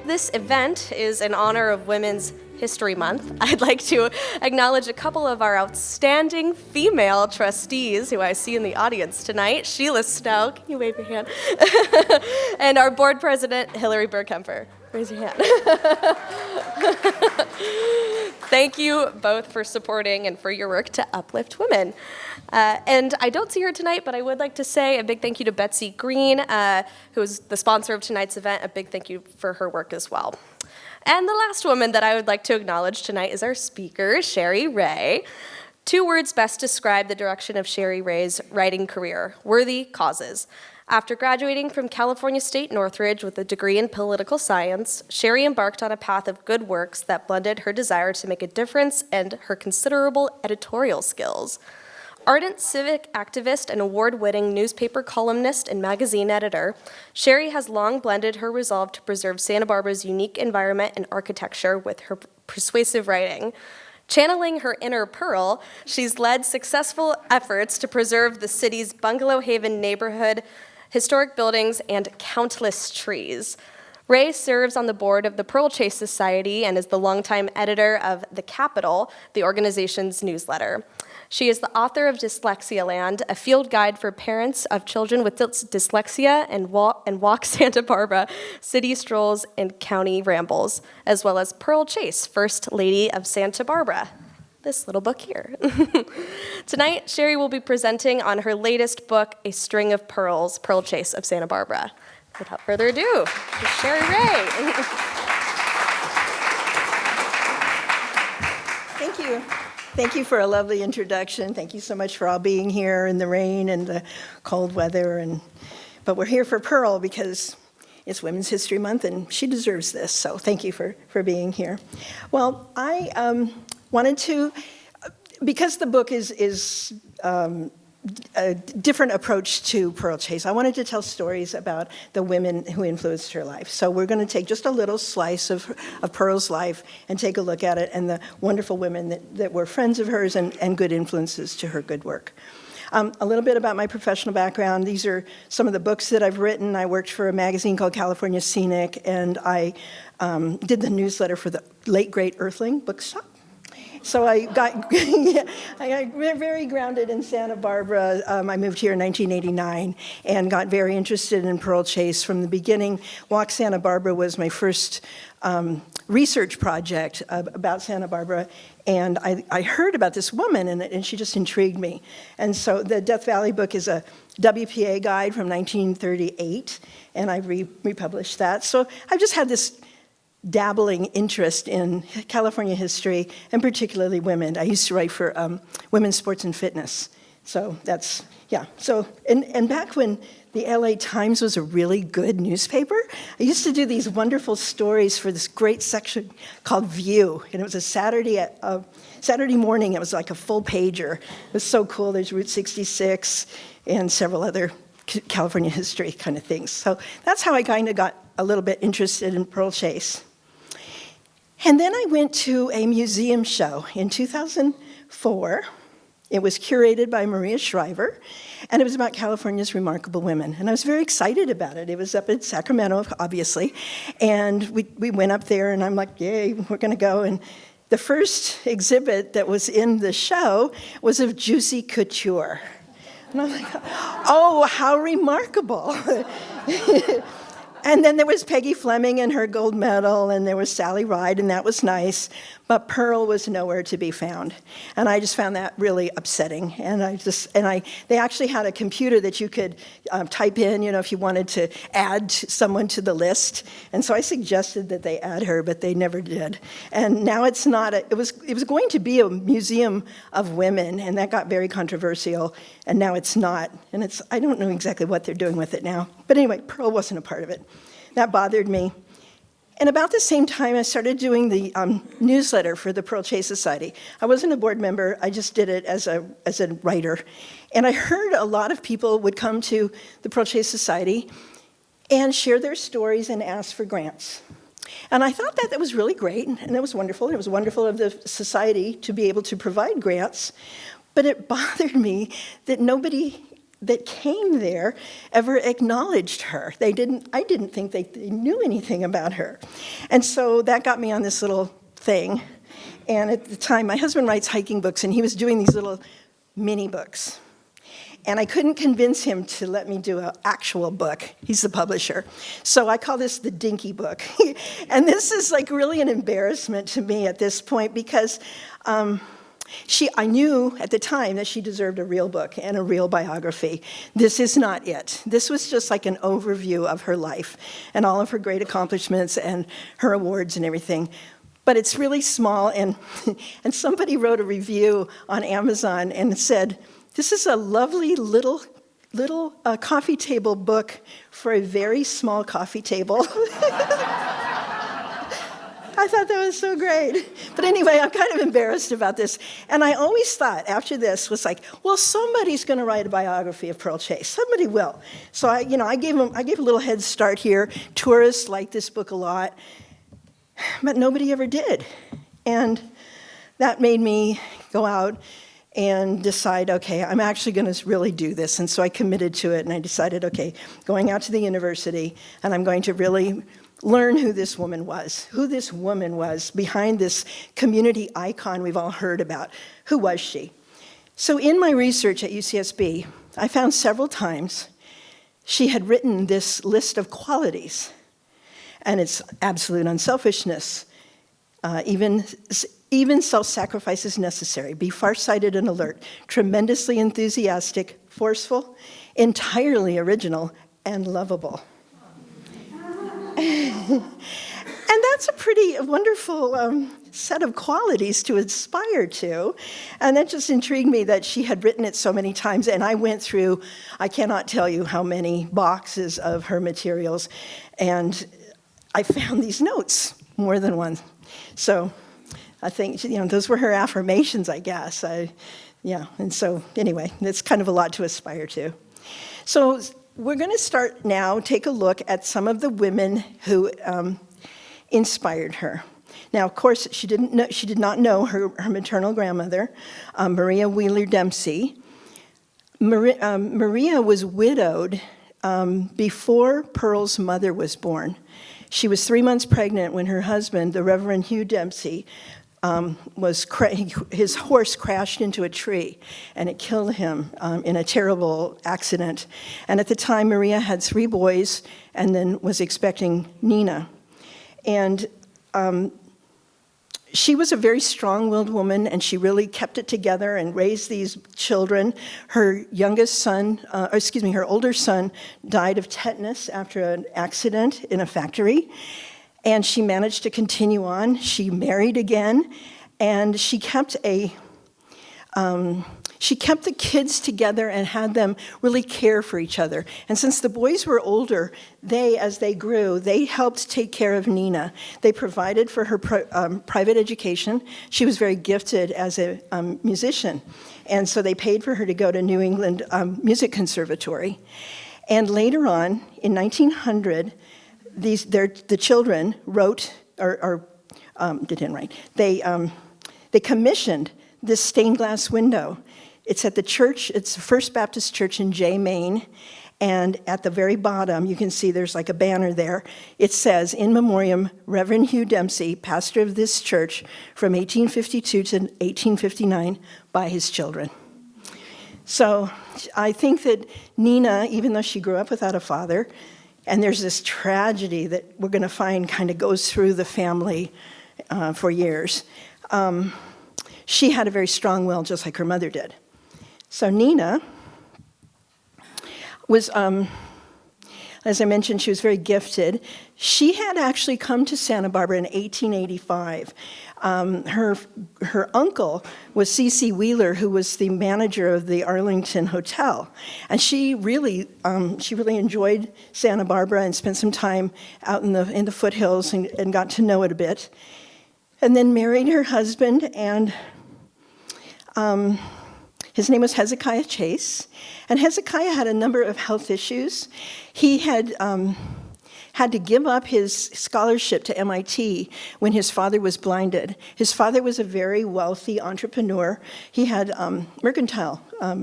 This event is in honor of Women's History Month. I'd like to acknowledge a couple of our outstanding female trustees who I see in the audience tonight. Sheila Snow, can you wave your hand? And our board president, Hillary Burkemper. Raise your hand. Thank you both for supporting and for your work to uplift women. And I don't see her tonight, but I would like to say a big thank you to Betsy Green, who is the sponsor of tonight's event. A big thank you for her work as well. And the last woman that I would like to acknowledge tonight is our speaker, Cheri Rae. 2 words best describe the direction of Cheri Rae's writing career: worthy causes. After graduating from California State Northridge with a degree in political science, Cheri embarked on a path of good works that blended her desire to make a difference and her considerable editorial skills. Ardent civic activist and award-winning newspaper columnist and magazine editor, Cheri has long blended her resolve to preserve Santa Barbara's unique environment and architecture with her persuasive writing. Channeling her inner Pearl, she's led successful efforts to preserve the city's Bungalow Haven neighborhood, historic buildings, and countless trees. Rae serves on the board of the Pearl Chase Society and is the longtime editor of The Capital, the organization's newsletter. She is the author of Dyslexia Land, a field guide for parents of children with dyslexia, and Walk Santa Barbara, city strolls and county rambles, as well as Pearl Chase, First Lady of Santa Barbara. This little book here. Tonight, Cheri will be presenting on her latest book, A String of Pearls, Pearl Chase of Santa Barbara. Without further ado, Cheri Rae. Thank you. Thank you for a lovely introduction. Thank you so much for all being here in the rain and the cold weather. But we're here for Pearl because it's Women's History Month and she deserves this. So thank you for being here. Well, I wanted to, because the book is a different approach to Pearl Chase, I wanted to tell stories about the women who influenced her life. So we're going to take just a little slice of Pearl's life and take a look at it and the wonderful women that were friends of hers and good influences to her good work. A little bit about my professional background. These are some of the books that I've written. I worked for a magazine called California Scenic, and I did the newsletter for the late, great Earthling bookshop. So I got very grounded in Santa Barbara. I moved here in 1989 and got very interested in Pearl Chase from the beginning. Walk Santa Barbara was my first research project about Santa Barbara, and I heard about this woman, and she just intrigued me. And so the Death Valley book is a WPA guide from 1938, and I republished that. So I've just had this dabbling interest in California history, and particularly women. I used to write for Women's Sports and Fitness. So that's, yeah. So, and back when the LA Times was a really good newspaper, I used to do these wonderful stories for this great section called View. And it was a Saturday morning. It was like a full pager. It was so cool. There's Route 66 and several other California history kind of things. So that's how I kind of got a little bit interested in Pearl Chase. And then I went to a museum show in 2004. It was curated by Maria Shriver, and it was about California's remarkable women. And I was very excited about it. It was up in Sacramento, obviously. And we went up there, and I'm like, yay, we're going to go. And the first exhibit that was in the show was of Juicy Couture. And I'm like, oh, how remarkable. And then there was Peggy Fleming and her gold medal, and there was Sally Ride, and that was nice. but Pearl was nowhere to be found. And I just found that really upsetting. And they actually had a computer that you could type in, if you wanted to add someone to the list. And so I suggested that they add her, but they never did. And now it's not, it was going to be a museum of women, and that got very controversial, and now it's not. And I don't know exactly what they're doing with it now. But anyway, Pearl wasn't a part of it. That bothered me. And about the same time, I started doing the newsletter for the Pearl Chase Society. I wasn't a board member, I just did it as a writer. And I heard a lot of people would come to the Pearl Chase Society and share their stories and ask for grants. And I thought that was really great, and it was wonderful. It was wonderful of the society to be able to provide grants. But it bothered me that nobody that came there ever acknowledged her. I didn't think they knew anything about her. And so that got me on this little thing. And at the time, my husband writes hiking books, and he was doing these little mini books. And I couldn't convince him to let me do an actual book. He's the publisher. So I call this the Dinky Book. And this is like really an embarrassment to me at this point, because I knew at the time that she deserved a real book and a real biography. This is not it. This was just like an overview of her life and all of her great accomplishments and her awards and everything. But it's really small, and somebody wrote a review on Amazon and said, "This is a lovely little coffee table book for a very small coffee table." I thought that was so great. But anyway, I'm kind of embarrassed about this. And I always thought after this was like, well, somebody's going to write a biography of Pearl Chase. Somebody will. So I gave a little head start here. Tourists like this book a lot, but nobody ever did. And that made me go out and decide, okay, I'm actually going to really do this. And so I committed to it, and I decided, okay, going out to the university, and I'm going to really learn who this woman was behind this community icon we've all heard about. Who was she? So in my research at UCSB, I found several times she had written this list of qualities, and it's absolute unselfishness, even self-sacrifice is necessary, be farsighted and alert, tremendously enthusiastic, forceful, entirely original, and lovable. And that's a pretty wonderful set of qualities to aspire to. And that just intrigued me that she had written it so many times. And I went through, I cannot tell you how many boxes of her materials. And I found these notes, more than one. So I think, those were her affirmations, I guess. And so anyway, it's kind of a lot to aspire to. So we're going to start now, take a look at some of the women who inspired her. Now, of course, she did not know her maternal grandmother, Maria Wheeler Dempsey. Maria was widowed before Pearl's mother was born. She was 3 months pregnant when her husband, the Reverend Hugh Dempsey, his horse crashed into a tree, and it killed him in a terrible accident. And at the time, Maria had 3 boys and then was expecting Nina. And she was a very strong-willed woman, and she really kept it together and raised these children. Her older son died of tetanus after an accident in a factory. And she managed to continue on. She married again, and she kept the kids together and had them really care for each other. And since the boys were older, as they grew, they helped take care of Nina. They provided for her private education. She was very gifted as a musician, and so they paid for her to go to New England Music Conservatory. And later on, in 1900, the children wrote, didn't write, they commissioned this stained glass window. It's at the church, it's the First Baptist Church in Jay, Maine, and at the very bottom, you can see there's like a banner there. It says, "In memoriam, Reverend Hugh Dempsey, pastor of this church from 1852 to 1859, by his children." So I think that Nina, even though she grew up without a father, and there's this tragedy that we're going to find kind of goes through the family for years. she had a very strong will, just like her mother did. So Nina was, as I mentioned, she was very gifted. She had actually come to Santa Barbara in 1885. Her uncle was C.C. Wheeler, who was the manager of the Arlington Hotel. And she really enjoyed Santa Barbara and spent some time out in the foothills and got to know it a bit. And then married her husband, and his name was Hezekiah Chase. And Hezekiah had a number of health issues. He had to give up his scholarship to MIT when his father was blinded. His father was a very wealthy entrepreneur. He had mercantile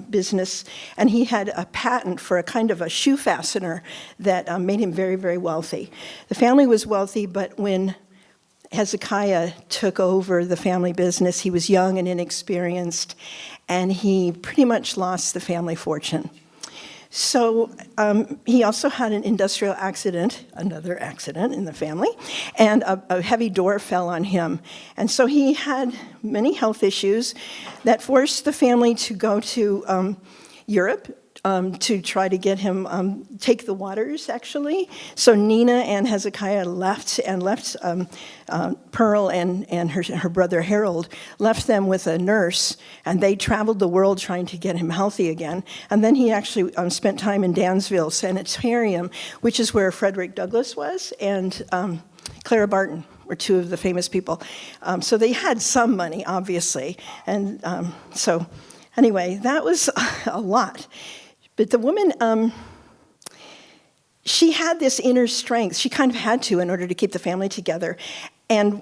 business, and he had a patent for a kind of a shoe fastener that made him very, very wealthy. The family was wealthy, but when Hezekiah took over the family business, he was young and inexperienced, and he pretty much lost the family fortune. So he also had an industrial accident, another accident in the family, and a heavy door fell on him. And so he had many health issues that forced the family to go to Europe to try to get him, take the waters, actually. So Nina and Hezekiah left Pearl and her brother Harold, left them with a nurse, and they traveled the world trying to get him healthy again. And then he actually spent time in Dansville Sanitarium, which is where Frederick Douglass was, and Clara Barton were two of the famous people. So they had some money, obviously. And so anyway, that was a lot. But the woman, she had this inner strength. She kind of had to in order to keep the family together. And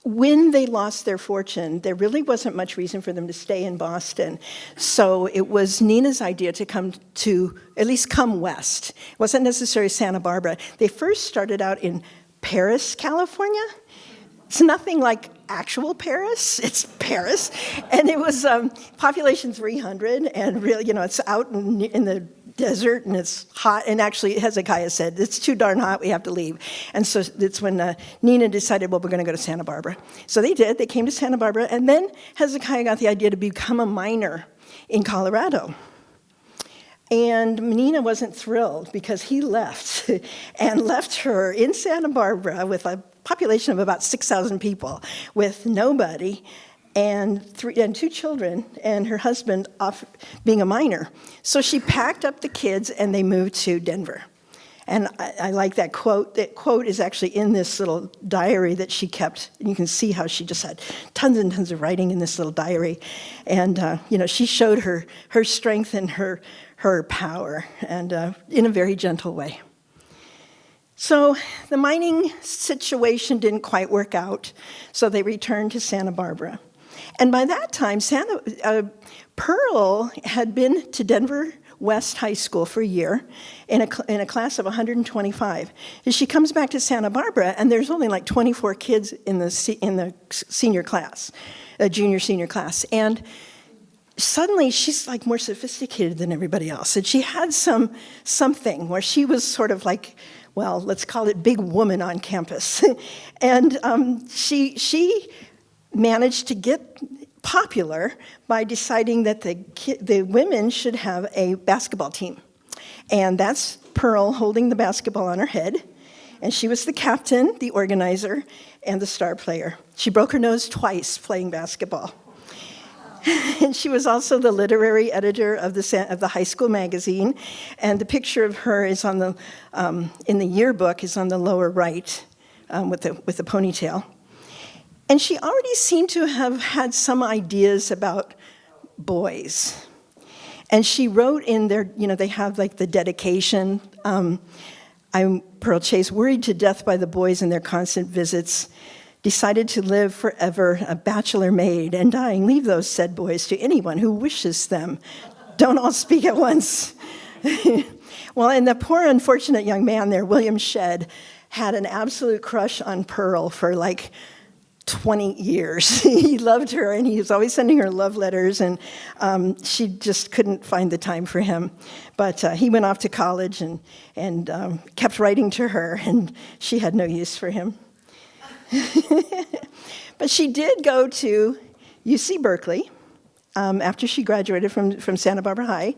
when they lost their fortune, there really wasn't much reason for them to stay in Boston. So it was Nina's idea to at least come west. It wasn't necessarily Santa Barbara. They first started out in Paris, California. It's nothing like actual Paris, it's Paris. And it was population 300, and really, it's out in the desert, and it's hot. And actually, Hezekiah said, it's too darn hot, we have to leave. And so it's when Nina decided, well, we're going to go to Santa Barbara. So they did, they came to Santa Barbara, and then Hezekiah got the idea to become a miner in Colorado. And Nina wasn't thrilled because he left and left her in Santa Barbara with a population of about 6,000 people, with nobody, and two children, and her husband off being a miner. So she packed up the kids, and they moved to Denver. And I like that quote. That quote is actually in this little diary that she kept. And you can see how she just had tons and tons of writing in this little diary. And, she showed her strength and her power, and in a very gentle way. So the mining situation didn't quite work out, so they returned to Santa Barbara. And by that time, Pearl had been to Denver West High School for a year in a class of 125. And she comes back to Santa Barbara, and there's only like 24 kids in the senior class, junior senior class. And suddenly she's like more sophisticated than everybody else. And she had something where she was sort of like, well, let's call it big woman on campus. And she managed to get popular by deciding that the women should have a basketball team. And that's Pearl holding the basketball on her head. And she was the captain, the organizer, and the star player. She broke her nose twice playing basketball. And she was also the literary editor of the high school magazine, and the picture of her is on in the yearbook is on the lower right, with the ponytail. And she already seemed to have had some ideas about boys. And she wrote in their, they have like the dedication. I'm Pearl Chase, worried to death by the boys and their constant visits. Decided to live forever, a bachelor maid, and dying, leave those said boys to anyone who wishes them. Don't all speak at once. Well, and the poor unfortunate young man there, William Shedd, had an absolute crush on Pearl for like 20 years. He loved her, and he was always sending her love letters, and she just couldn't find the time for him. But he went off to college and kept writing to her, and she had no use for him. But she did go to UC Berkeley after she graduated from Santa Barbara High,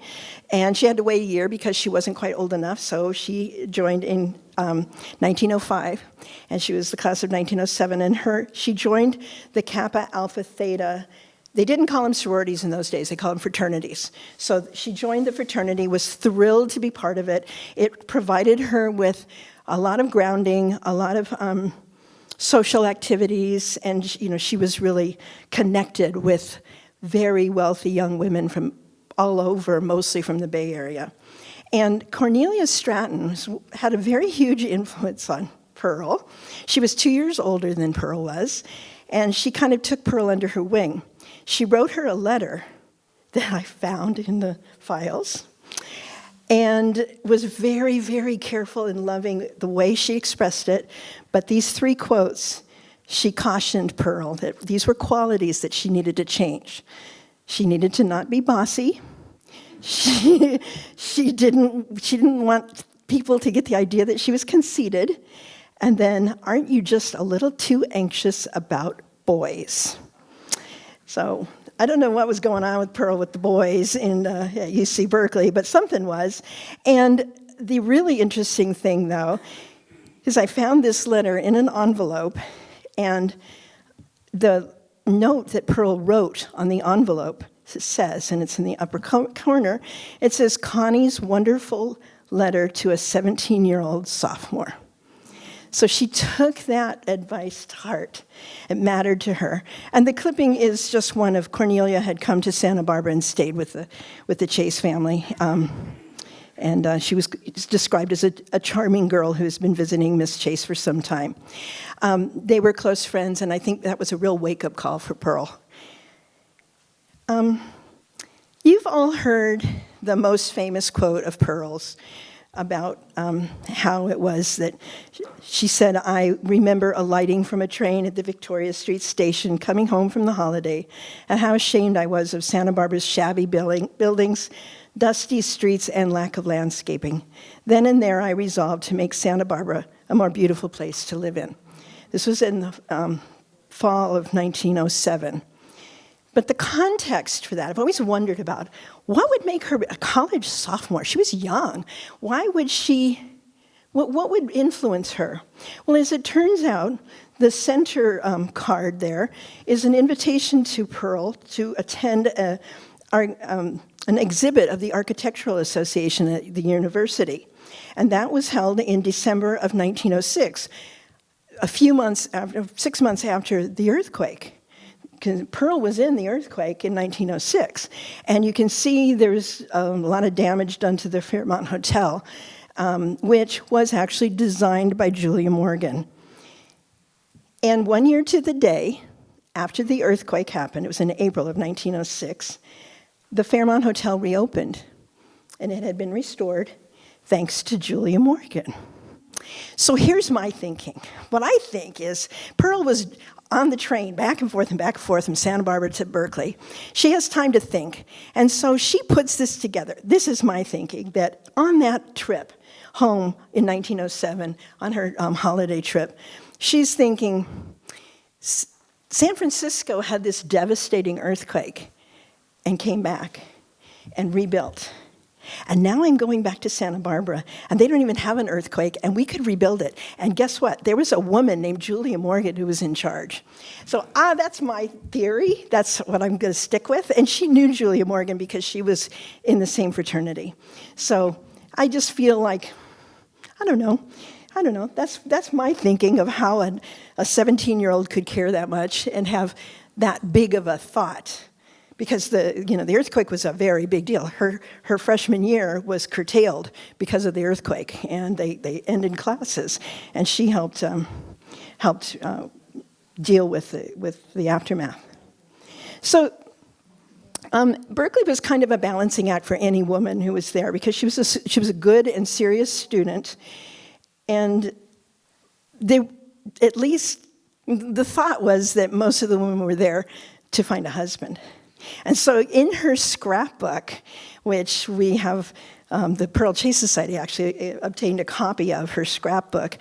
and she had to wait a year because she wasn't quite old enough, so she joined in 1905, and she was the class of 1907, and she joined the Kappa Alpha Theta. They didn't call them sororities in those days, they called them fraternities. So she joined the fraternity, was thrilled to be part of it. It provided her with a lot of grounding, a lot of social activities, and she was really connected with very wealthy young women from all over, mostly from the Bay Area. And Cornelia Stratton had a very huge influence on Pearl. She was 2 years older than Pearl was, and she kind of took Pearl under her wing. She wrote her a letter that I found in the files, and was very, very careful in loving the way she expressed it. But these 3 quotes, she cautioned Pearl that these were qualities that she needed to change. She needed to not be bossy. She didn't want people to get the idea that she was conceited. And then, aren't you just a little too anxious about boys? So I don't know what was going on with Pearl with the boys at UC Berkeley, but something was. And the really interesting thing, though, is I found this letter in an envelope, and the note that Pearl wrote on the envelope says, and it's in the upper corner, it says, "Connie's wonderful letter to a 17-year-old sophomore." So she took that advice to heart. It mattered to her. And the clipping is just one of Cornelia had come to Santa Barbara and stayed with the Chase family. And she was described as a charming girl who has been visiting Miss Chase for some time. They were close friends, and I think that was a real wake-up call for Pearl. You've all heard the most famous quote of Pearl's about how it was that she said, "I remember alighting from a train at the Victoria Street station, coming home from the holiday, and how ashamed I was of Santa Barbara's shabby buildings, dusty streets, and lack of landscaping. Then and there I resolved to make Santa Barbara a more beautiful place to live in." This was in the fall of 1907. But the context for that, I've always wondered about, what would make her a college sophomore? She was young. Why would what would influence her? Well, as it turns out, the center card there is an invitation to Pearl to attend an exhibit of the Architectural Association at the university. And that was held in December of 1906, 6 months after the earthquake. Pearl was in the earthquake in 1906, and you can see there's a lot of damage done to the Fairmont Hotel, which was actually designed by Julia Morgan. And 1 year to the day after the earthquake happened, it was in April of 1906, the Fairmont Hotel reopened, and it had been restored thanks to Julia Morgan. So here's my thinking. What I think is Pearl was on the train back and forth from Santa Barbara to Berkeley. She has time to think, and so she puts this together. This is my thinking, that on that trip home in 1907, on her holiday trip, she's thinking, San Francisco had this devastating earthquake and came back and rebuilt. And now I'm going back to Santa Barbara, and they don't even have an earthquake, and we could rebuild it. And guess what? There was a woman named Julia Morgan who was in charge. So that's my theory. That's what I'm going to stick with. And she knew Julia Morgan because she was in the same fraternity. So I just feel like, I don't know. That's my thinking of how a 17-year-old could care that much and have that big of a thought. Because the earthquake was a very big deal. Her freshman year was curtailed because of the earthquake, and they ended classes, and she helped deal with the aftermath. So Berkeley was kind of a balancing act for any woman who was there, because she was a good and serious student, and at least the thought was that most of the women were there to find a husband. And so in her scrapbook, which we have, the Pearl Chase Society actually obtained a copy of her scrapbook,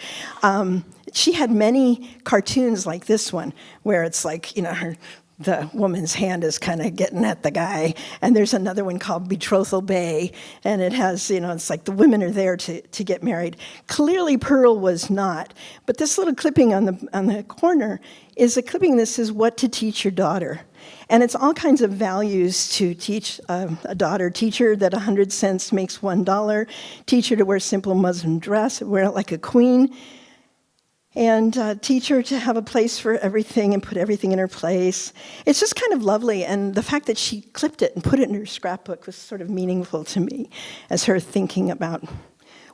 she had many cartoons like this one, where it's like, the woman's hand is kind of getting at the guy. And there's another one called Betrothal Bay, and it has, it's like the women are there to get married. Clearly Pearl was not. But this little clipping on the corner is a clipping that says what to teach your daughter. And it's all kinds of values to teach a daughter. Teach her that 100 cents makes $1. Teach her to wear simple muslin dress, wear it like a queen. And teach her to have a place for everything and put everything in her place. It's just kind of lovely, and the fact that she clipped it and put it in her scrapbook was sort of meaningful to me as her thinking about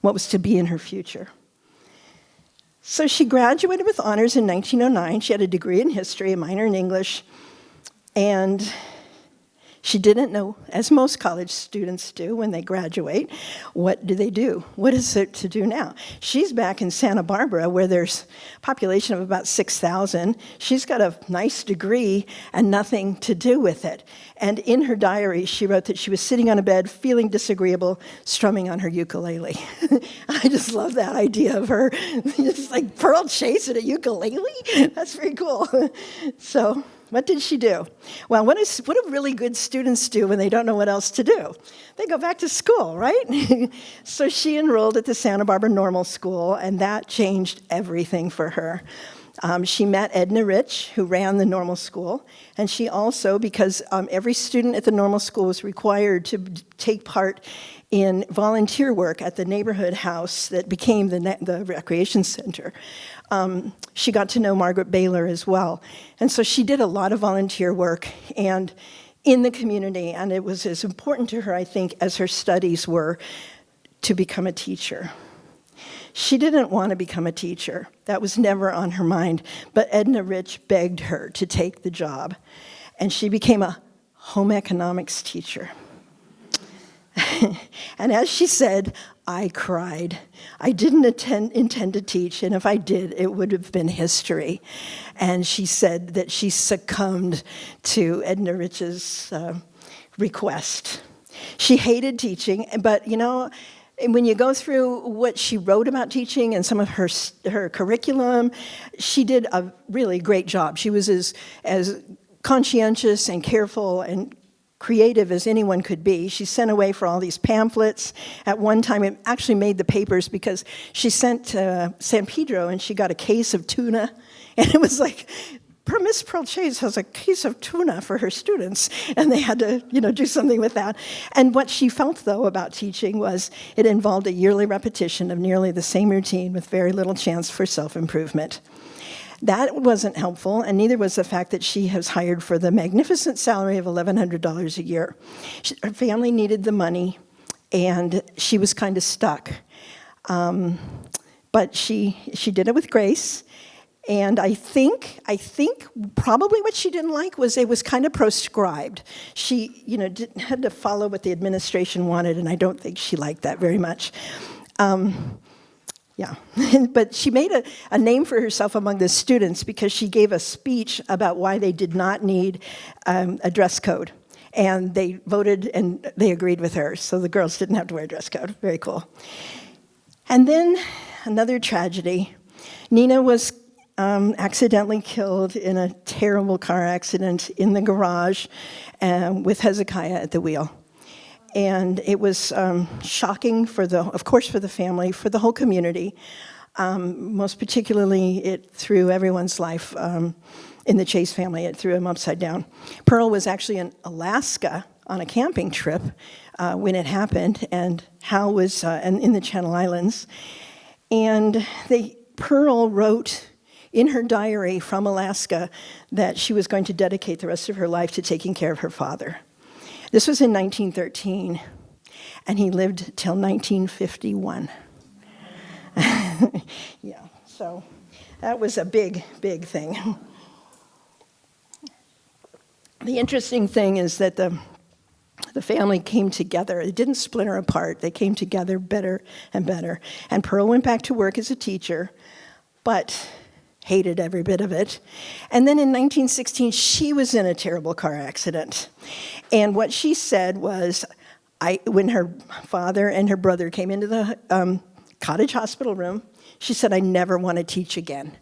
what was to be in her future. So she graduated with honors in 1909. She had a degree in history, a minor in English, and she didn't know, as most college students do when they graduate, what do they do? What is it to do now? She's back in Santa Barbara, where there's a population of about 6,000. She's got a nice degree and nothing to do with it. And in her diary, she wrote that she was sitting on a bed, feeling disagreeable, strumming on her ukulele. I just love that idea of her. It's like Pearl Chase and a ukulele? That's very cool. So what did she do? Well, what do really good students do when they don't know what else to do? They go back to school, right? So she enrolled at the Santa Barbara Normal School, and that changed everything for her. She met Edna Rich, who ran the normal school, and she also, because every student at the normal school was required to take part in volunteer work at the neighborhood house that became the recreation center. She got to know Margaret Baylor as well. And so she did a lot of volunteer work and in the community, and it was as important to her, I think, as her studies were to become a teacher. She didn't want to become a teacher. That was never on her mind. But Edna Rich begged her to take the job, and she became a home economics teacher. And as she said, I cried. I didn't intend to teach, and if I did, it would have been history. And she said that she succumbed to Edna Rich's request. She hated teaching, but when you go through what she wrote about teaching and some of her curriculum, she did a really great job. She was as conscientious and careful and creative as anyone could be. She sent away for all these pamphlets. At one time, it actually made the papers because she sent to San Pedro and she got a case of tuna. And it was like, Miss Pearl Chase has a case of tuna for her students. And they had to, do something with that. And what she felt, though, about teaching was it involved a yearly repetition of nearly the same routine with very little chance for self-improvement. That wasn't helpful, and neither was the fact that she was hired for the magnificent salary of $1,100 a year. Her family needed the money, and she was kind of stuck. But she did it with grace, and I think probably what she didn't like was it was kind of proscribed. She had to follow what the administration wanted, and I don't think she liked that very much. Yeah, but she made a name for herself among the students because she gave a speech about why they did not need a dress code. And they voted and they agreed with her, so the girls didn't have to wear a dress code. Very cool. And then another tragedy. Nina was accidentally killed in a terrible car accident in the garage with Hezekiah at the wheel. And it was shocking of course, for the family, for the whole community. Most particularly, it threw everyone's life in the Chase family. It threw them upside down. Pearl was actually in Alaska on a camping trip when it happened, and Hal was in the Channel Islands. And Pearl wrote in her diary from Alaska that she was going to dedicate the rest of her life to taking care of her father. This was in 1913, and he lived till 1951. Yeah, so that was a big, big thing. The interesting thing is that the family came together. It didn't splinter apart. They came together better and better. And Pearl went back to work as a teacher, but hated every bit of it. And then in 1916, she was in a terrible car accident. And what she said was, when her father and her brother came into the cottage hospital room. She said, I never want to teach again.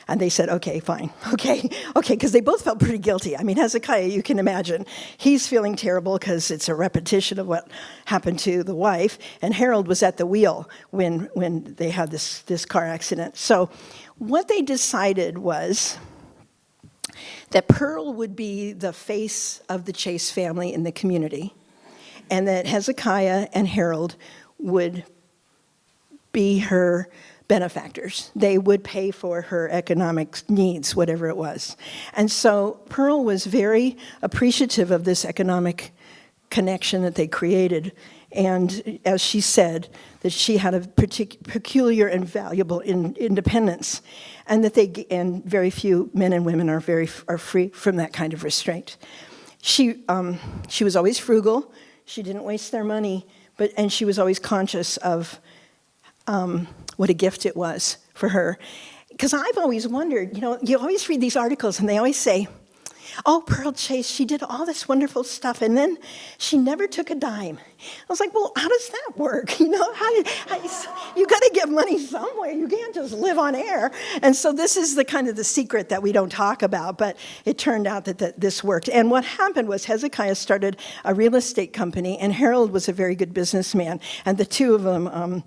And they said, okay, fine, okay, because they both felt pretty guilty. I mean, Hezekiah, you can imagine, he's feeling terrible because it's a repetition of what happened to the wife, and Harold was at the wheel when they had this car accident. So what they decided was that Pearl would be the face of the Chase family in the community, and that Hezekiah and Harold would be her benefactors. They would pay for her economic needs, whatever it was. And so Pearl was very appreciative of this economic connection that they created. And as she said, that she had a peculiar and valuable independence, and that and very few men and women are free from that kind of restraint. She was always frugal. She didn't waste their money, and she was always conscious of what a gift it was for her. Because I've always wondered, you always read these articles and they always say, oh, Pearl Chase, she did all this wonderful stuff and then she never took a dime. I was like, well, how does that work? You got to give money somewhere. You can't just live on air. And so this is the kind of the secret that we don't talk about, but it turned out that this worked. And what happened was Hezekiah started a real estate company, and Harold was a very good businessman, and the two of them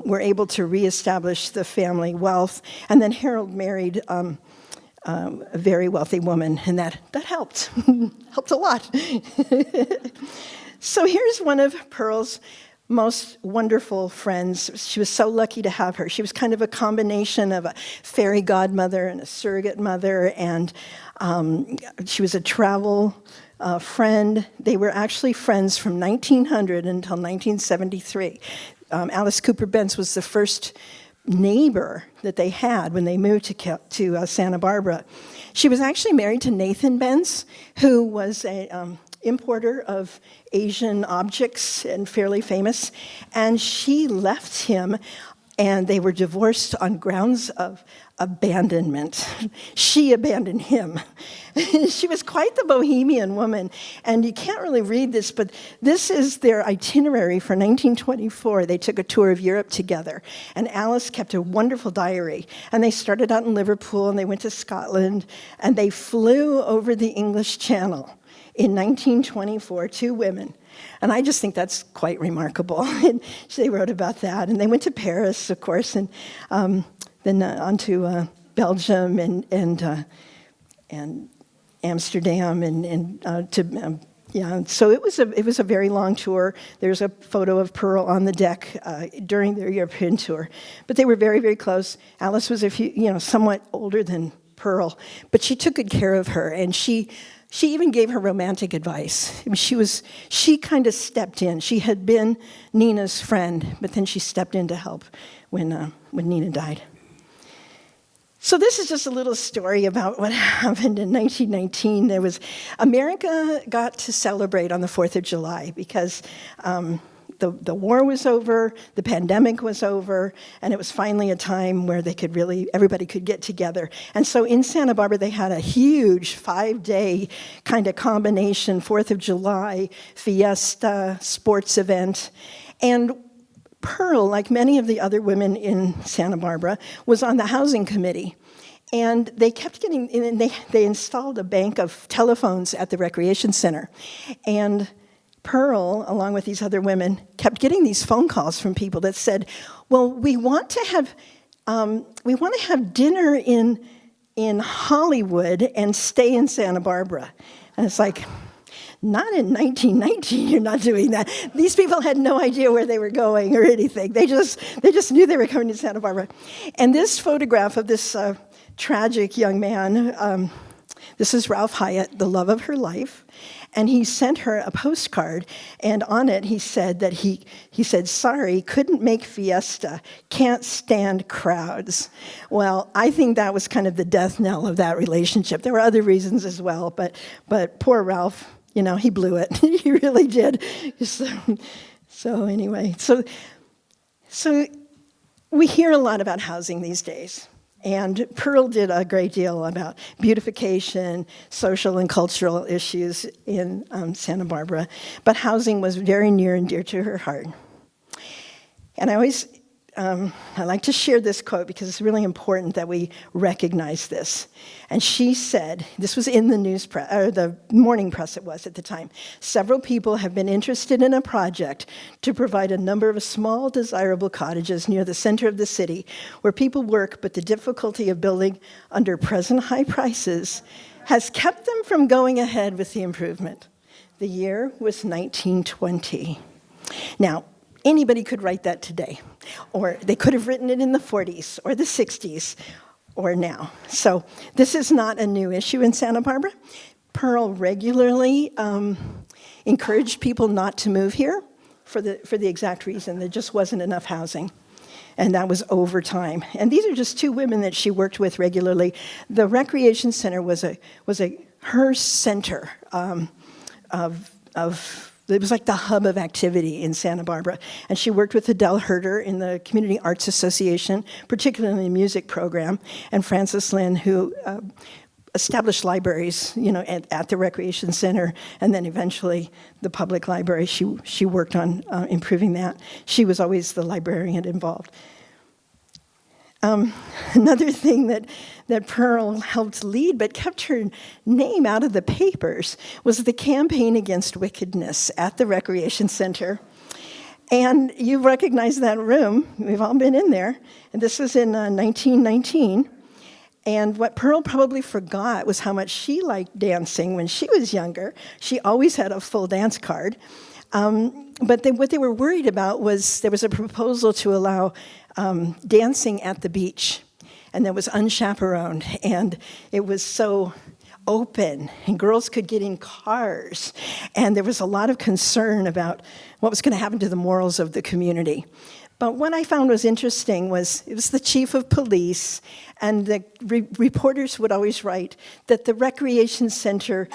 were able to reestablish the family wealth. And then Harold married a very wealthy woman, and that helped. Helped a lot. So here's one of Pearl's most wonderful friends. She was so lucky to have her. She was kind of a combination of a fairy godmother and a surrogate mother, and she was a travel friend. They were actually friends from 1900 until 1973. Alice Cooper Bence was the first neighbor that they had when they moved to Santa Barbara. She was actually married to Nathan Bence, who was a importer of Asian objects and fairly famous, and she left him, and they were divorced on grounds of abandonment. She abandoned him. She was quite the bohemian woman, and you can't really read this, but this is their itinerary for 1924. They took a tour of Europe together, and Alice kept a wonderful diary, and they started out in Liverpool, and they went to Scotland, and they flew over the English Channel in 1924, two women. And I just think that's quite remarkable. And they wrote about that. And they went to Paris, of course, and then on to Belgium and Amsterdam So it was a very long tour. There's a photo of Pearl on the deck during their European tour. But they were very, very close. Alice was somewhat older than Pearl, but she took good care of her, and she even gave her romantic advice. I mean, she kind of stepped in. She had been Nina's friend, but then she stepped in to help when Nina died. So this is just a little story about what happened in 1919. America got to celebrate on the 4th of July because the war was over, the pandemic was over, and it was finally a time where everybody could get together. And so in Santa Barbara, they had a huge 5-day kind of combination 4th of July fiesta, sports event. And Pearl, like many of the other women in Santa Barbara, was on the housing committee. And they kept they installed a bank of telephones at the recreation center. And Pearl, along with these other women, kept getting these phone calls from people that said, well, we want to have dinner in Hollywood and stay in Santa Barbara. And it's like, not in 1919, you're not doing that. These people had no idea where they were going or anything. They just knew they were coming to Santa Barbara. And this photograph of this tragic young man, this is Ralph Hyatt, the love of her life. And he sent her a postcard, and on it he said that he said, sorry, couldn't make fiesta, can't stand crowds. Well, I think that was kind of the death knell of that relationship. There were other reasons as well, but poor Ralph, he blew it. He really did. So anyway, so we hear a lot about housing these days. And Pearl did a great deal about beautification, social and cultural issues in Santa Barbara. But housing was very near and dear to her heart. And I always I like to share this quote because it's really important that we recognize this. And she said, this was in the news press, or the morning press it was at the time, "Several people have been interested in a project to provide a number of small, desirable cottages near the center of the city where people work, but the difficulty of building under present high prices has kept them from going ahead with the improvement." The year was 1920. Now, anybody could write that today, or they could have written it in the 40s or the 60s or now. So this is not a new issue in Santa Barbara. Pearl regularly encouraged people not to move here for the exact reason there just wasn't enough housing. And that was over time. And these are just two women that she worked with regularly. The recreation center was her center it was like the hub of activity in Santa Barbara. And she worked with Adele Herder in the Community Arts Association, particularly in the music program, and Frances Lynn, who established libraries, at the recreation center, and then eventually the public library. She worked on improving that. She was always the librarian involved. Another thing that Pearl helped lead but kept her name out of the papers was the campaign against wickedness at the recreation center. And you recognize that room. We've all been in there. And this was in 1919. And what Pearl probably forgot was how much she liked dancing when she was younger. She always had a full dance card. But what they were worried about was there was a proposal to allow dancing at the beach, and that was unchaperoned, and it was so open, and girls could get in cars, and there was a lot of concern about what was going to happen to the morals of the community. But what I found was interesting was it was the chief of police, and the reporters would always write that the recreation center,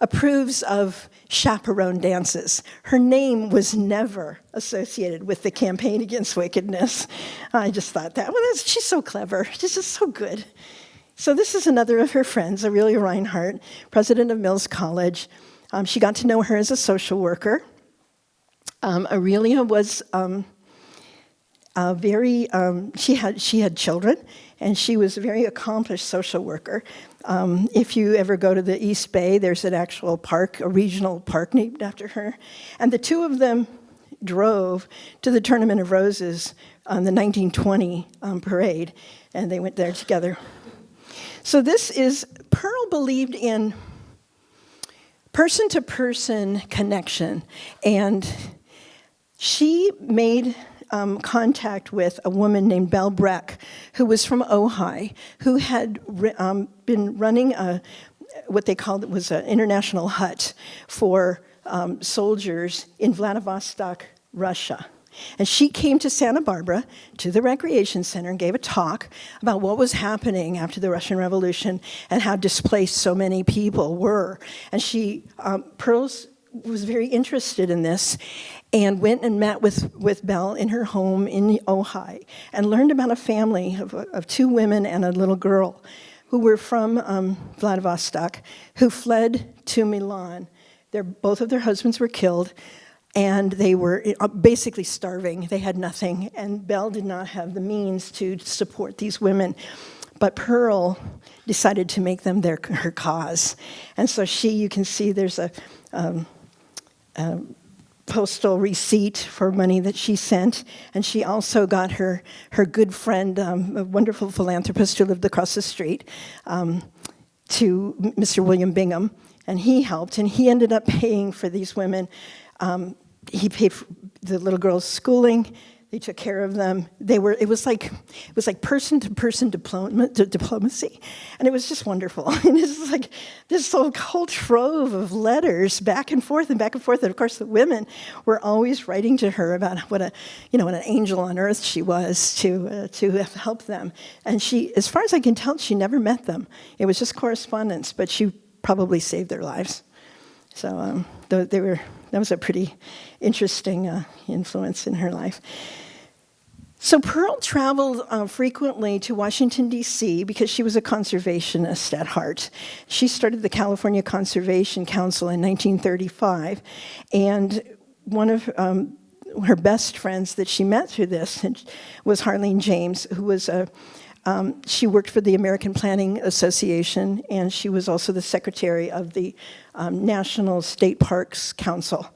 approves of chaperone dances. Her name was never associated with the campaign against wickedness. I just thought she's so clever. She's just so good. So this is another of her friends, Aurelia Reinhardt, president of Mills College. She got to know her as a social worker. Aurelia was she had children, and she was a very accomplished social worker. If you ever go to the East Bay, there's an actual park, a regional park named after her. And the two of them drove to the Tournament of Roses on the 1920 parade, and they went there together. So Pearl believed in person-to-person connection, and she made contact with a woman named Belle Breck, who was from Ojai, who had been running what they called was an international hut for soldiers in Vladivostok, Russia. And she came to Santa Barbara, to the recreation center, and gave a talk about what was happening after the Russian Revolution and how displaced so many people were. And Pearl was very interested in this, and went and met with Belle in her home in Ojai, and learned about a family of two women and a little girl who were from Vladivostok, who fled to Milan. Both of their husbands were killed, and they were basically starving. They had nothing, and Belle did not have the means to support these women. But Pearl decided to make them her cause. And so you can see there's a postal receipt for money that she sent, and she also got her good friend, a wonderful philanthropist who lived across the street, to Mr. William Bingham, and he helped, and he ended up paying for these women. He paid for the little girls' schooling. They took care of them. It was like person-to-person diplomacy, and it was just wonderful. And it's like this whole trove of letters back and forth and back and forth. And of course, the women were always writing to her about what an angel on earth she was to help them. And she, as far as I can tell, she never met them. It was just correspondence, but she probably saved their lives. So that was a pretty interesting influence in her life. So Pearl traveled frequently to Washington, D.C. because she was a conservationist at heart. She started the California Conservation Council in 1935, and one of her best friends that she met through this was Harlene James, who was she worked for the American Planning Association, and she was also the secretary of the National State Parks Council.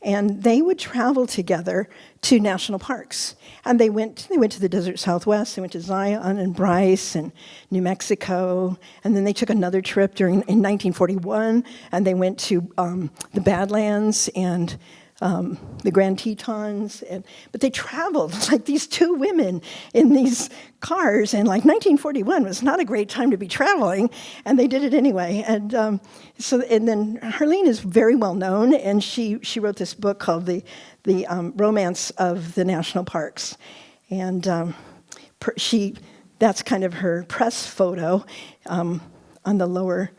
And they would travel together to national parks. And they went to the Desert Southwest, they went to Zion and Bryce and New Mexico, and then they took another trip in 1941, and they went to the Badlands and the Grand Tetons, but they traveled like these two women in these cars, and like 1941 was not a great time to be traveling, and they did it anyway. And then Harlene is very well known, and she wrote this book called the Romance of the National Parks, and that's kind of her press photo on the lower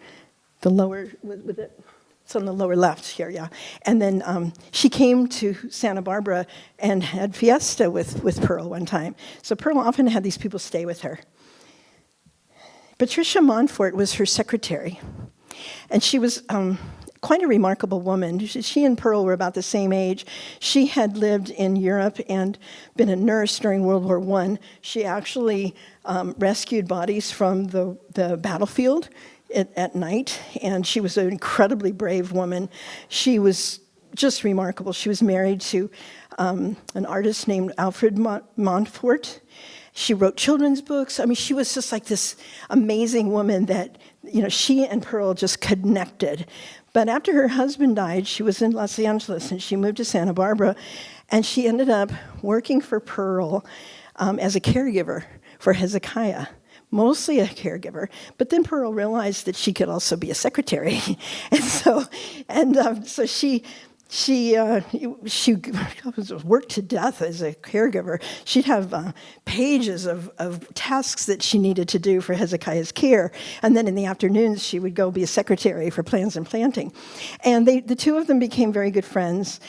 with it. It's on the lower left here, yeah. And then she came to Santa Barbara and had fiesta with Pearl one time. So Pearl often had these people stay with her. Patricia Montfort was her secretary. And she was quite a remarkable woman. She and Pearl were about the same age. She had lived in Europe and been a nurse during World War I. She actually rescued bodies from the battlefield at night, and she was an incredibly brave woman. She was just remarkable. She was married to an artist named Alfred Montfort. She wrote children's books. I mean, she was just like this amazing woman that, she and Pearl just connected. But after her husband died, she was in Los Angeles, and she moved to Santa Barbara, and she ended up working for Pearl as a caregiver for Hezekiah. Mostly a caregiver, but then Pearl realized that she could also be a secretary, and so she worked to death as a caregiver. She'd have pages of tasks that she needed to do for Hezekiah's care, and then in the afternoons she would go be a secretary for plans and planting, and the two of them became very good friends.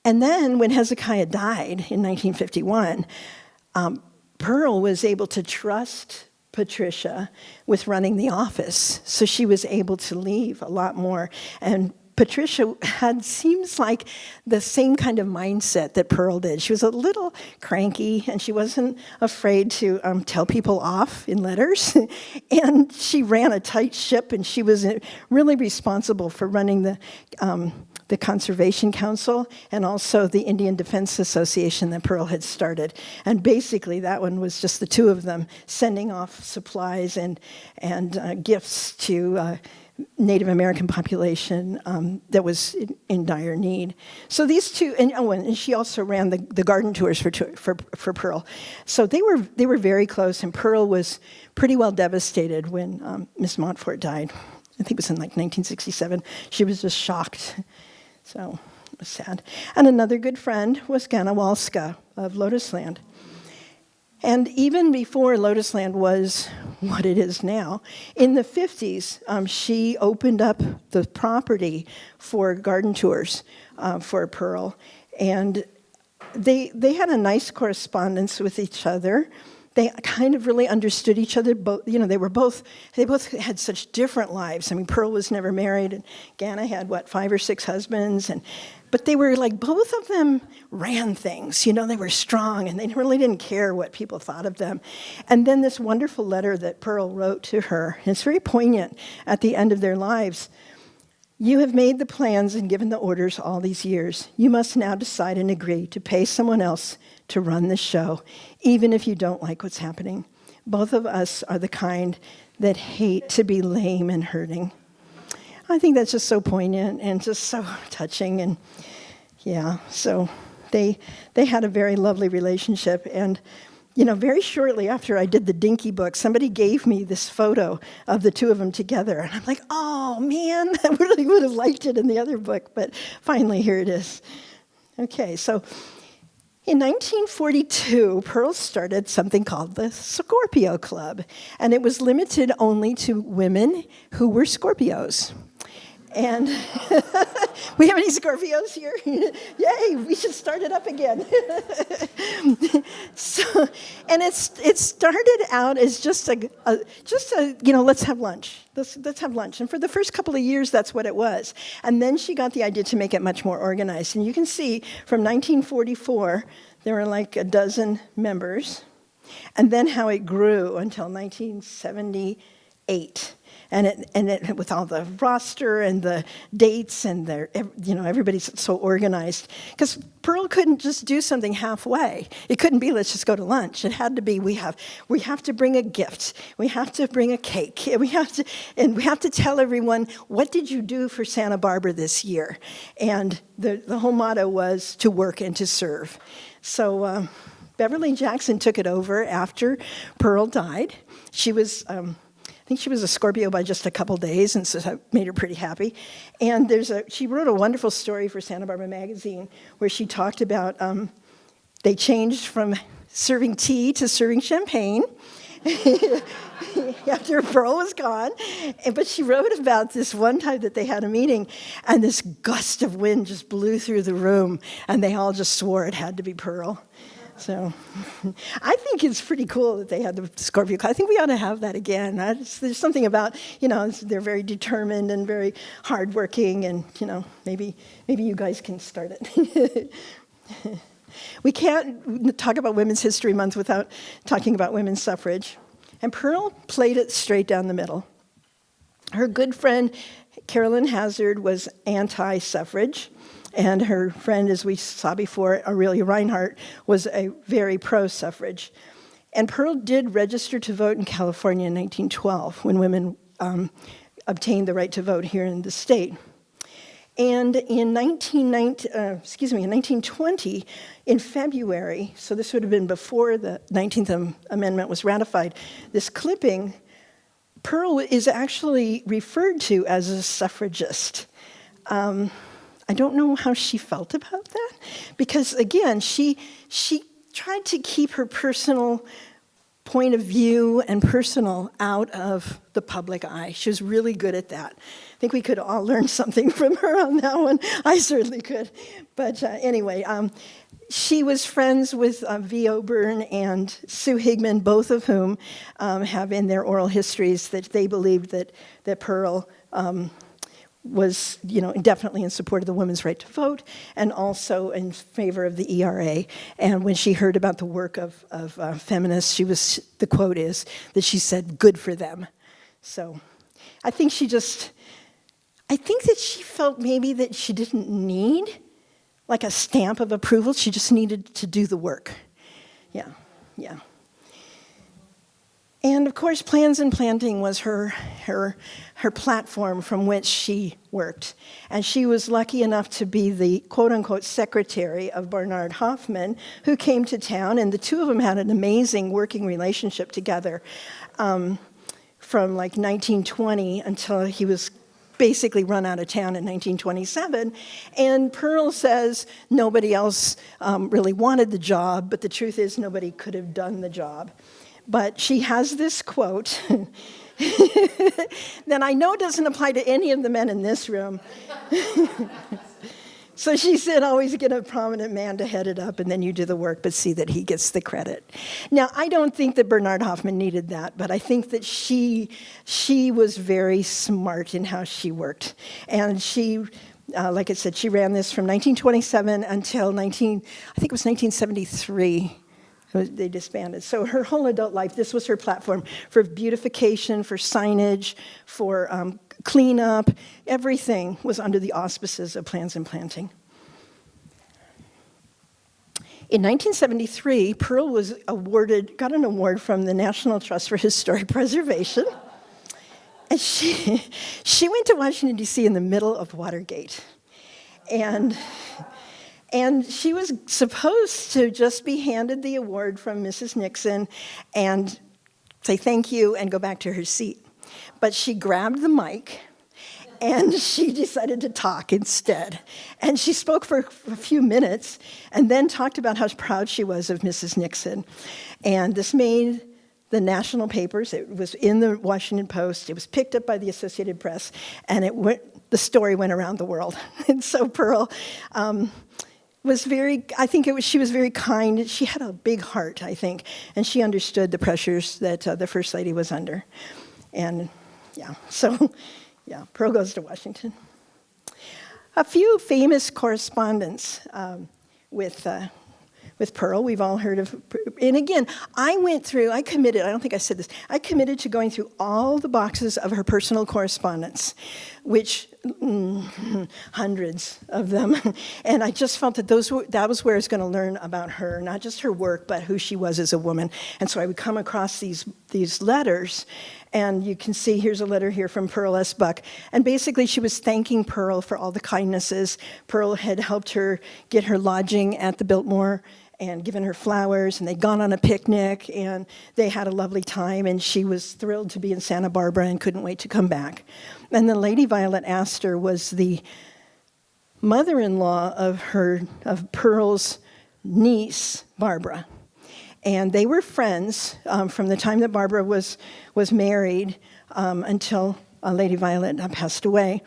And then when Hezekiah died in 1951, Pearl was able to trust Patricia with running the office, so she was able to leave a lot more. And Patricia seems like the same kind of mindset that Pearl did. She was a little cranky, and she wasn't afraid to tell people off in letters. And she ran a tight ship, and she was really responsible for running the Conservation Council and also the Indian Defense Association that Pearl had started. And basically that one was just the two of them sending off supplies and gifts to Native American population that was in dire need. So these two, and she also ran the garden tours for Pearl. So they were very close, and Pearl was pretty well devastated when Miss Montfort died. I think it was in like 1967. She was just shocked. So it was sad. And another good friend was Ganawalska of Lotus Land. And even before Lotus Land was what it is now, in the 50s, she opened up the property for garden tours for Pearl. And they had a nice correspondence with each other. They kind of really understood each other. They both had such different lives. I mean, Pearl was never married, and Ganna had 5 or 6 husbands, but they were like, both of them ran things. They were strong, and they really didn't care what people thought of them. And then this wonderful letter that Pearl wrote to her, and it's very poignant at the end of their lives. You have made the plans and given the orders all these years. You must now decide and agree to pay someone else to run the show, even if you don't like what's happening. Both of us are the kind that hate to be lame and hurting. I think that's just so poignant and just so touching. And yeah, so they had a very lovely relationship. And very shortly after I did the Dinky book, somebody gave me this photo of the two of them together. And I'm like, oh, man, I really would have liked it in the other book. But finally, here it is. Okay, so in 1942, Pearl started something called the Scorpio Club. And it was limited only to women who were Scorpios. And We have any Scorpios here? Yay, we should start it up again. So, and it started out as just a let's have lunch. Let's have lunch. And for the first couple of years, that's what it was. And then she got the idea to make it much more organized. And you can see from 1944, there were like a dozen members. And then how it grew until 1978. And it with all the roster and the dates and everybody's so organized. Because Pearl couldn't just do something halfway. It couldn't be, let's just go to lunch. It had to be, we have to bring a gift. We have to bring a cake. We have to tell everyone, what did you do for Santa Barbara this year? And the whole motto was to work and to serve. So Beverly Jackson took it over after Pearl died. She was, I think she was a Scorpio by just a couple days, and so that made her pretty happy. And she wrote a wonderful story for Santa Barbara Magazine where she talked about they changed from serving tea to serving champagne after Pearl was gone. But she wrote about this one time that they had a meeting, and this gust of wind just blew through the room, and they all just swore it had to be Pearl. So I think it's pretty cool that they had the Scorpio. I think we ought to have that again. There's something about, they're very determined and very hardworking, and, maybe you guys can start it. We can't talk about Women's History Month without talking about women's suffrage. And Pearl played it straight down the middle. Her good friend, Carolyn Hazard, was anti-suffrage. And her friend, as we saw before, Aurelia Reinhardt, was a very pro-suffrage. And Pearl did register to vote in California in 1912, when women obtained the right to vote here in the state. And in 1920, in February, so this would have been before the 19th Amendment was ratified, this clipping, Pearl is actually referred to as a suffragist. I don't know how she felt about that, because again, she tried to keep her personal point of view and personal out of the public eye. She was really good at that. I think we could all learn something from her on that one. I certainly could. But anyway, she was friends with V. Oburn and Sue Higman, both of whom have in their oral histories that they believed that Pearl was, definitely in support of the women's right to vote, and also in favor of the ERA. And when she heard about the work of feminists, the quote is that she said, "Good for them." So, I think that she felt maybe that she didn't need like a stamp of approval. She just needed to do the work. Yeah. And of course, Plans and Planting was her platform from which she worked. And she was lucky enough to be the quote-unquote secretary of Bernard Hoffman, who came to town, and the two of them had an amazing working relationship together from like 1920 until he was basically run out of town in 1927. And Pearl says nobody else really wanted the job, but the truth is nobody could have done the job. But she has this quote that I know doesn't apply to any of the men in this room. So she said, always get a prominent man to head it up, and then you do the work, but see that he gets the credit. Now, I don't think that Bernard Hoffman needed that, but I think that she was very smart in how she worked. And she, like I said, she ran this from 1927 until 1973. They disbanded. So her whole adult life, this was her platform for beautification, for signage, for cleanup. Everything was under the auspices of Plans and Planting. In 1973, Pearl got an award from the National Trust for Historic Preservation. And she went to Washington, D.C. in the middle of Watergate. And she was supposed to just be handed the award from Mrs. Nixon and say thank you and go back to her seat. But she grabbed the mic and she decided to talk instead. And she spoke for a few minutes and then talked about how proud she was of Mrs. Nixon. And this made the national papers. It was in the Washington Post. It was picked up by the Associated Press, and the story went around the world. And so Pearl was she was very kind. She had a big heart, I think, and she understood the pressures that the First Lady was under. And Pearl goes to Washington. A few famous correspondents with Pearl. We've all heard of, and again, I committed, I don't think I said this, I committed to going through all the boxes of her personal correspondence, which, hundreds of them, and I just felt that that was where I was going to learn about her, not just her work, but who she was as a woman. And so I would come across these letters, and you can see here's a letter here from Pearl S. Buck, and basically she was thanking Pearl for all the kindnesses. Pearl had helped her get her lodging at the Biltmore, and given her flowers, and they'd gone on a picnic, and they had a lovely time, and she was thrilled to be in Santa Barbara and couldn't wait to come back. And then Lady Violet Astor was the mother-in-law of Pearl's niece, Barbara. And they were friends from the time that Barbara was married until Lady Violet passed away.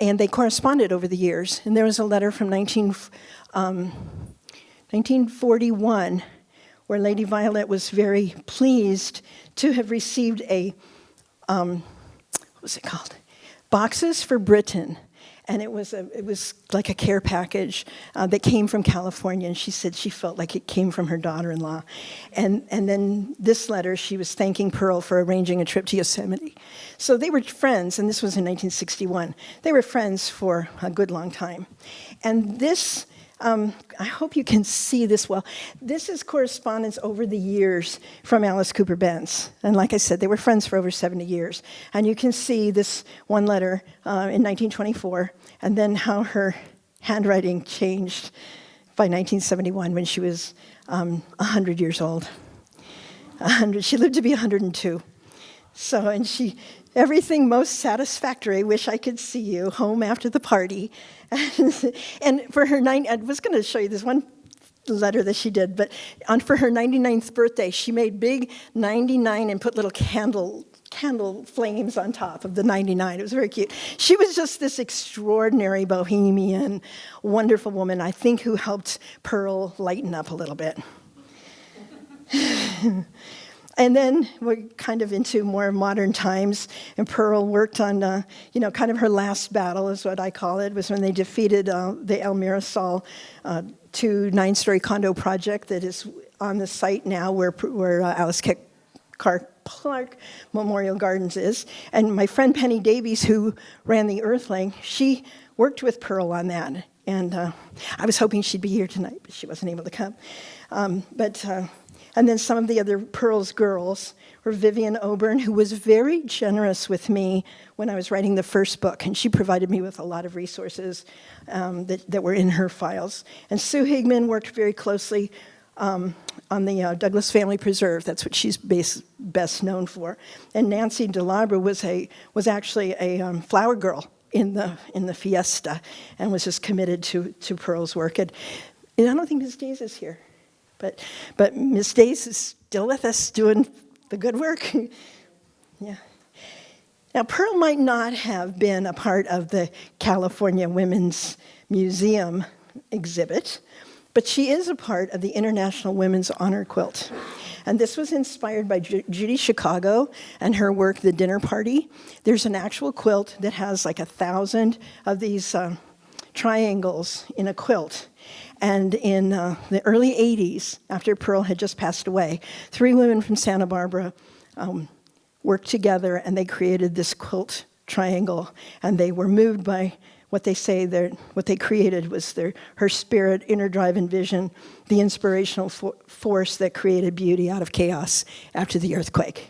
And they corresponded over the years. And there was a letter from 1941, where Lady Violet was very pleased to have received what was it called? Boxes for Britain. And it was like a care package that came from California, and she said she felt like it came from her daughter-in-law. And then this letter, she was thanking Pearl for arranging a trip to Yosemite. So they were friends, and this was in 1961. They were friends for a good long time. And this, I hope you can see this well. This is correspondence over the years from Alice Cooper Bence. And like I said, they were friends for over 70 years. And you can see this one letter in 1924, and then how her handwriting changed by 1971 when she was 100 years old. She lived to be 102. So, and everything most satisfactory, wish I could see you, home after the party. And for her I was going to show you this one letter that she did, but for her 99th birthday, she made big 99 and put little candle flames on top of the 99. It was very cute. She was just this extraordinary bohemian, wonderful woman, I think, who helped Pearl lighten up a little bit. And then we're kind of into more modern times, and Pearl worked on, kind of her last battle is what I call it, was when they defeated the El Mirasol 2 9-story condo project that is on the site now where Alice Clark Memorial Gardens is. And my friend Penny Davies, who ran the Earthling, she worked with Pearl on that. And I was hoping she'd be here tonight, but she wasn't able to come. And then some of the other Pearl's girls were Vivian Oburn, who was very generous with me when I was writing the first book, and she provided me with a lot of resources that were in her files. And Sue Higman worked very closely on the Douglas Family Preserve. That's what she's best known for. And Nancy DeLabra was actually a flower girl in the Fiesta, and was just committed to Pearl's work. And I don't think Ms. Days is here. But Miss Days is still with us doing the good work. Yeah. Now, Pearl might not have been a part of the California Women's Museum exhibit, but she is a part of the International Women's Honor Quilt. And this was inspired by Judy Chicago and her work, The Dinner Party. There's an actual quilt that has like 1,000 of these triangles in a quilt. And in the early 80s, after Pearl had just passed away, 3 women from Santa Barbara worked together, and they created this quilt triangle. And they were moved by what they say what they created was her spirit, inner drive, and vision, the inspirational force that created beauty out of chaos after the earthquake.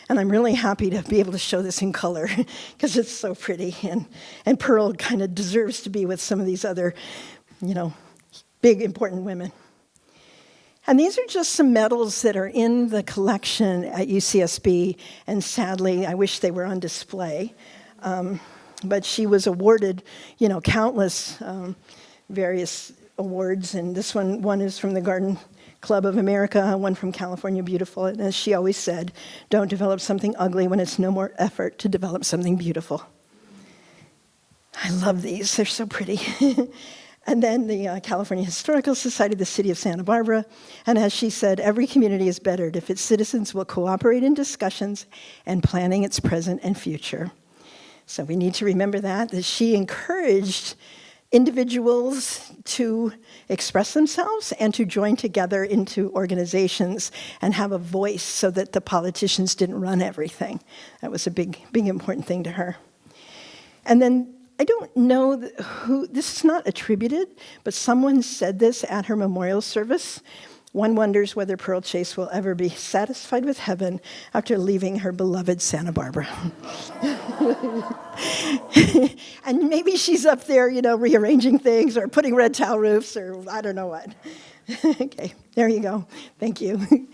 And I'm really happy to be able to show this in color because it's so pretty. And Pearl kind of deserves to be with some of these other, big, important women. And these are just some medals that are in the collection at UCSB, and sadly, I wish they were on display. But she was awarded, countless various awards, and this one is from the Garden Club of America, one from California Beautiful. And as she always said, don't develop something ugly when it's no more effort to develop something beautiful. I love these. They're so pretty. And then the California Historical Society, the City of Santa Barbara. And as she said, every community is bettered if its citizens will cooperate in discussions and planning its present and future. So we need to remember that she encouraged individuals to express themselves and to join together into organizations and have a voice so that the politicians didn't run everything. That was a big, big important thing to her. And then I don't know who, this is not attributed, but someone said this at her memorial service. One wonders whether Pearl Chase will ever be satisfied with heaven after leaving her beloved Santa Barbara. And maybe she's up there, rearranging things or putting red tile roofs or I don't know what. Okay, there you go. Thank you.